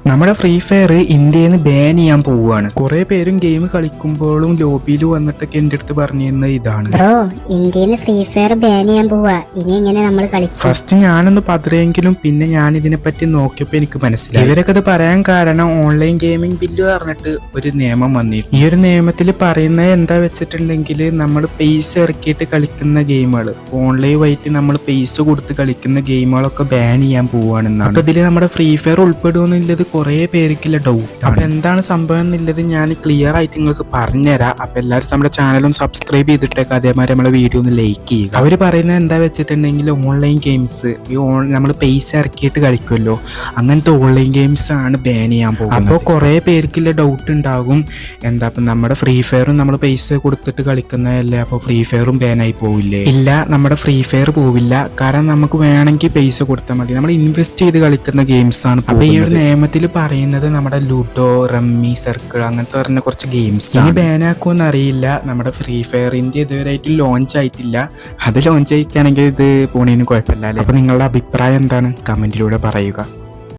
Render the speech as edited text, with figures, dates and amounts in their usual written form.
നമ്മുടെ free fire ഇന്ത്യയിൽ നിന്ന് ബാൻ ചെയ്യാൻ പോവുകയാണ്. കുറെ പേരും ഗെയിം കളിക്കുമ്പോഴും ലോബിയിൽ വന്നിട്ടൊക്കെ എന്റെ അടുത്ത് പറഞ്ഞിരുന്നത് ഇതാണ്, ബ്രോ ഇന്ത്യയിൽ നിന്ന് ഫ്രീ ഫയർ ബാൻ ചെയ്യാൻ പോവാ, ഇനി എങ്ങനെ നമ്മൾ കളിക്കും? ഫസ്റ്റ് ഞാനൊന്ന് പതറിയെങ്കിലും പിന്നെ ഞാൻ ഇതിനെപ്പറ്റി നോക്കിയപ്പോൾ എനിക്ക് മനസ്സിലായി. ഇവരൊക്കെ അത് പറയാൻ കാരണം ഓൺലൈൻ ഗെയിമിംഗ് ബില്ല് പറഞ്ഞിട്ട് ഒരു നിയമം വന്നിരുന്നു. ഈ ഒരു നിയമത്തിൽ പറയുന്നത് എന്താ വെച്ചിട്ടുണ്ടെങ്കിൽ നമ്മൾ പൈസ ഇറക്കിയിട്ട് കളിക്കുന്ന ഗെയിമുകൾ, ഓൺലൈൻ വൈറ്റ് നമ്മൾ പൈസ കൊടുത്ത് കളിക്കുന്ന ഗെയിമുകളൊക്കെ ബാൻ ചെയ്യാൻ പോവുകയാണെന്നാണ്. അപ്പൊ ഇതിൽ നമ്മുടെ ഫ്രീ ഫയർ ഉൾപ്പെടുമെന്നുള്ളത് കുറെ പേർക്കുള്ള ഡൗട്ട്. അപ്പൊ എന്താണ് സംഭവം എന്നുള്ളത് ഞാൻ ക്ലിയർ ആയിട്ട് നിങ്ങൾക്ക് പറഞ്ഞുതരാം. അപ്പൊ എല്ലാവരും നമ്മുടെ ചാനലും സബ്സ്ക്രൈബ് ചെയ്തിട്ടേക്ക്, അതേമാതിരി നമ്മളെ വീഡിയോ ഒന്ന് ലൈക്ക് ചെയ്യുക. അവർ പറയുന്നത് എന്താ വെച്ചിട്ടുണ്ടെങ്കിൽ ഓൺലൈൻ ഗെയിംസ് നമ്മൾ പൈസ ഇറക്കിയിട്ട് കളിക്കുമല്ലോ, അങ്ങനത്തെ ഓൺലൈൻ ഗെയിംസ് ആണ് ബാൻ ചെയ്യാൻ പോകുന്നത്. അപ്പോൾ കുറെ പേർക്കുള്ള ഡൗട്ട് ഉണ്ടാകും, എന്താ ഇപ്പം നമ്മുടെ ഫ്രീ ഫയറും നമ്മൾ പൈസ കൊടുത്തിട്ട് കളിക്കുന്നതല്ലേ, അപ്പോൾ ഫ്രീ ഫയറും ബാൻ ആയി പോവില്ലേ? ഇല്ല, നമ്മുടെ ഫ്രീ ഫയർ പോവില്ല. കാരണം നമുക്ക് വേണമെങ്കിൽ പൈസ കൊടുത്താൽ മതി, നമ്മൾ ഇൻവെസ്റ്റ് ചെയ്ത് കളിക്കുന്ന ഗെയിംസ് ആണ്. അപ്പൊ ഈ ഒരു നിയമത്തിൽ പറയുന്നത് നമ്മുടെ ലുഡോ, റമ്മി, സർക്കിൾ അങ്ങനത്തെ പറഞ്ഞ കുറച്ച് ഗെയിംസ് ഇനി ബാൻ ആക്കുമെന്ന് അറിയില്ല. നമ്മുടെ ഫ്രീ ഫയർ ഇന്ത്യ ഇതുവരെയായിട്ട് ലോഞ്ച് ആയിട്ടില്ല. അത് ലോഞ്ച് ആയിക്കാണെങ്കിൽ ഇത് പോണേന് കുഴപ്പമില്ല അല്ലേ? അപ്പൊ നിങ്ങളുടെ അഭിപ്രായം എന്താണ്? കമന്റിലൂടെ പറയുക.